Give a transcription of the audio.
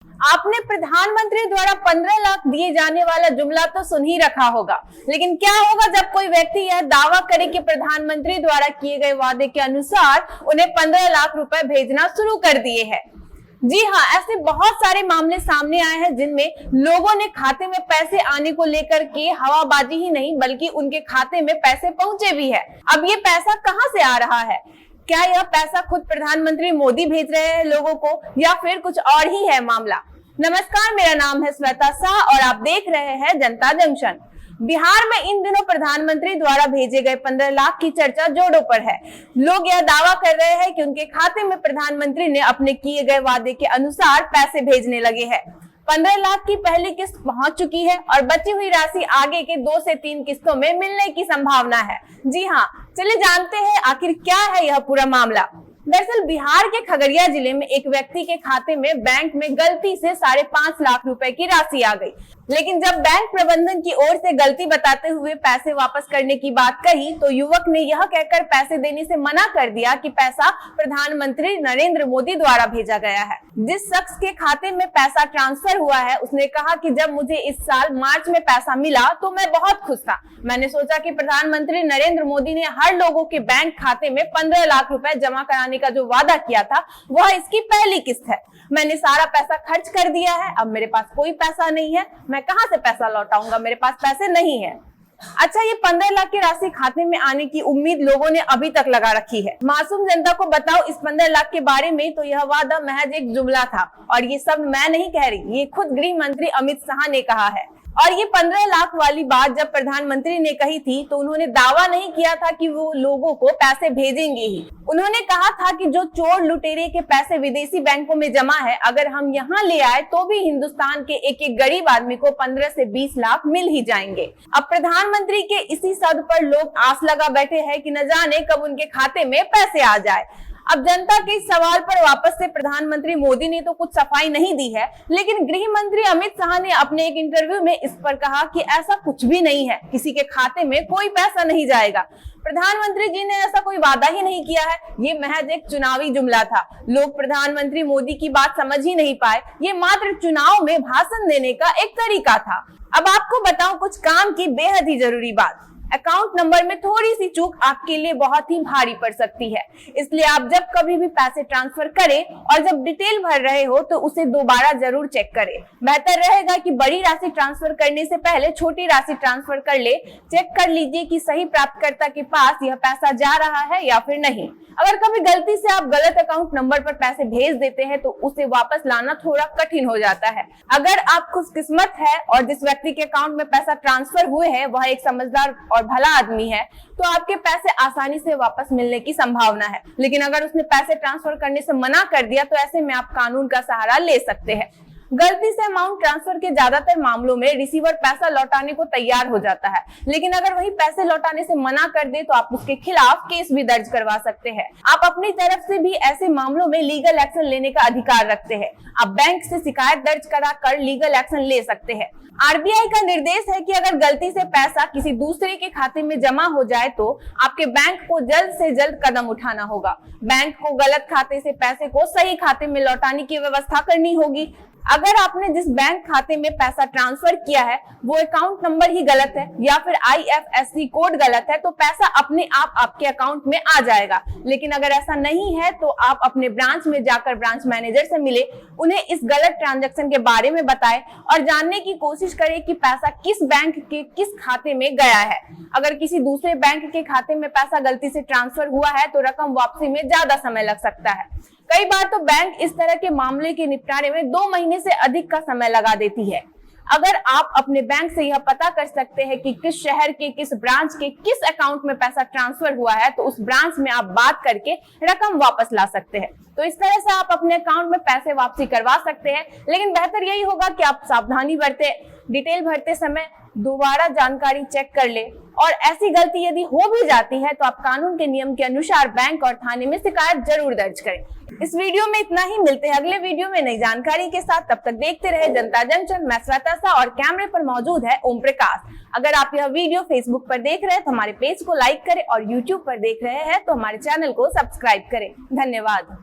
आपने प्रधानमंत्री द्वारा 15 लाख दिए जाने वाला जुमला तो सुन ही रखा होगा, लेकिन क्या होगा जब कोई व्यक्ति यह दावा करे कि प्रधानमंत्री द्वारा किए गए वादे के अनुसार उन्हें 15 लाख रुपए भेजना शुरू कर दिए हैं। जी हाँ, ऐसे बहुत सारे मामले सामने आए हैं जिनमें लोगों ने खाते में पैसे आने को लेकर के हवाबाजी ही नहीं बल्कि उनके खाते में पैसे पहुंचे भी है। अब ये पैसा कहां से आ रहा है? क्या यह पैसा खुद प्रधानमंत्री मोदी भेज रहे हैं लोगों को या फिर कुछ और ही है मामला? नमस्कार, मेरा नाम है श्वेता शाह और आप देख रहे हैं जनता जंक्शन। बिहार में इन दिनों प्रधानमंत्री द्वारा भेजे गए 15 लाख की चर्चा जोरों पर है। लोग यह दावा कर रहे हैं कि उनके खाते में प्रधानमंत्री ने अपने किए गए वादे के अनुसार पैसे भेजने लगे हैं। 15 लाख की पहली किस्त पहुंच चुकी है और बची हुई राशि आगे के 2 से 3 किस्तों में मिलने की संभावना है। जी हाँ, चलिए जानते हैं आखिर क्या है यह पूरा मामला। दरअसल बिहार के खगड़िया जिले में एक व्यक्ति के खाते में बैंक में गलती से 5.5 लाख रुपए की राशि आ गई, लेकिन जब बैंक प्रबंधन की ओर से गलती बताते हुए पैसे वापस करने की बात कही तो युवक ने यह कहकर पैसे देने से मना कर दिया कि पैसा प्रधानमंत्री नरेंद्र मोदी द्वारा भेजा गया है। जिस शख्स के खाते में पैसा ट्रांसफर हुआ है उसने कहा कि जब मुझे इस साल मार्च में पैसा मिला तो मैं बहुत खुश था। मैंने सोचा कि प्रधानमंत्री नरेंद्र मोदी ने हर लोगों के बैंक खाते में 15 लाख रुपए जमा कराने का जो वादा किया था वह इसकी पहली किस्त है। मैंने सारा पैसा खर्च कर दिया है, अब मेरे पास कोई पैसा नहीं है, मैं कहां से पैसा लौटाऊंगा, मेरे पास पैसे नहीं है। अच्छा, ये 15 लाख की राशि खाते में आने की उम्मीद लोगों ने अभी तक लगा रखी है। मासूम जनता को बताओ इस 15 लाख के बारे में तो यह वादा महज एक जुमला था और ये सब मैं नहीं कह रही, ये खुद गृह मंत्री अमित शाह ने कहा है। और ये 15 लाख वाली बात जब प्रधानमंत्री ने कही थी तो उन्होंने दावा नहीं किया था कि वो लोगों को पैसे भेजेंगे ही। उन्होंने कहा था कि जो चोर लुटेरे के पैसे विदेशी बैंकों में जमा है, अगर हम यहाँ ले आए तो भी हिंदुस्तान के एक एक गरीब आदमी को 15 से 20 लाख मिल ही जाएंगे। अब प्रधानमंत्री के इसी शब्द पर लोग आस लगा बैठे हैं कि न जाने कब उनके खाते में पैसे आ जाए। अब जनता के इस सवाल पर वापस से प्रधानमंत्री मोदी ने तो कुछ सफाई नहीं दी है, लेकिन गृह मंत्री अमित शाह ने अपने एक इंटरव्यू में इस पर कहा कि ऐसा कुछ भी नहीं है, किसी के खाते में कोई पैसा नहीं जाएगा। प्रधानमंत्री जी ने ऐसा कोई वादा ही नहीं किया है, ये महज एक चुनावी जुमला था। लोग प्रधानमंत्री मोदी की बात समझ ही नहीं पाए, ये मात्र चुनाव में भाषण देने का एक तरीका था। अब आपको बताऊं कुछ काम की बेहद ही जरूरी बात। अकाउंट नंबर में थोड़ी सी चूक आपके लिए बहुत ही भारी पड़ सकती है, इसलिए आप जब कभी भी पैसे ट्रांसफर करें और जब डिटेल भर रहे हो तो उसे दोबारा जरूर चेक करें। बेहतर रहेगा कि बड़ी राशि ट्रांसफर करने से पहले छोटी राशि ट्रांसफर कर ले। चेक कर लीजिए कि सही प्राप्तकर्ता के पास यह पैसा जा रहा है या फिर नहीं। अगर कभी गलती से आप गलत अकाउंट नंबर पर पैसे भेज देते हैं तो उसे वापस लाना थोड़ा कठिन हो जाता है। अगर आप खुशकिस्मत है और जिस व्यक्ति के अकाउंट में पैसा ट्रांसफर हुए हैं वह एक समझदार और भला आदमी है तो आपके पैसे आसानी से वापस मिलने की संभावना है, लेकिन अगर उसने पैसे ट्रांसफर करने से मना कर दिया तो ऐसे में आप कानून का सहारा ले सकते हैं। गलती से अमाउंट ट्रांसफर के ज्यादातर मामलों में रिसीवर पैसा लौटाने को तैयार हो जाता है, लेकिन अगर वही पैसे लौटाने से मना कर दे तो आप उसके खिलाफ केस भी दर्ज करवा सकते हैं। आप अपनी तरफ से भी ऐसे मामलों में लीगल एक्शन लेने का अधिकार रखते हैं। आप बैंक से शिकायत दर्ज कराकर लीगल एक्शन ले सकते हैं। आरबीआई का निर्देश है कि अगर गलती से पैसा किसी दूसरे के खाते में जमा हो जाए तो आपके बैंक को जल्द से जल्द कदम उठाना होगा। बैंक को गलत खाते से पैसे को सही खाते में लौटाने की व्यवस्था करनी होगी। अगर आपने जिस बैंक खाते में पैसा ट्रांसफर किया है वो अकाउंट नंबर ही गलत है या फिर IFSC कोड गलत है तो पैसा अपने आप आपके अकाउंट में आ जाएगा, लेकिन अगर ऐसा नहीं है तो आप अपने ब्रांच में जाकर ब्रांच मैनेजर से मिले, उन्हें इस गलत ट्रांजैक्शन के बारे में बताएं और जानने की कोशिश करें कि पैसा किस बैंक के किस खाते में गया है। अगर किसी दूसरे बैंक के खाते में पैसा गलती से ट्रांसफर हुआ है तो रकम वापसी में ज्यादा समय लग सकता है। कई बार तो बैंक इस तरह के मामले के निपटारे में 2 महीने से अधिक का समय लगा देती है। अगर आप अपने बैंक से यह पता कर सकते हैं कि किस शहर के किस ब्रांच के किस अकाउंट में पैसा ट्रांसफर हुआ है तो उस ब्रांच में आप बात करके रकम वापस ला सकते हैं। तो इस तरह से आप अपने अकाउंट में पैसे वापसी करवा सकते हैं, लेकिन बेहतर यही होगा कि आप सावधानी बरतें, डिटेल भरते समय दोबारा जानकारी चेक कर ले और ऐसी गलती यदि हो भी जाती है तो आप कानून के नियम के अनुसार बैंक और थाने में शिकायत जरूर दर्ज करें। इस वीडियो में इतना ही, मिलते हैं अगले वीडियो में नई जानकारी के साथ। तब तक देखते रहे जनता जंक्शन। मैं श्वेता शाह और कैमरे पर मौजूद है ओम प्रकाश। अगर आप यह वीडियो फेसबुक पर देख रहे हैं तो हमारे पेज को लाइक करें और यूट्यूब पर देख रहे हैं तो हमारे चैनल को सब्सक्राइब करें। धन्यवाद।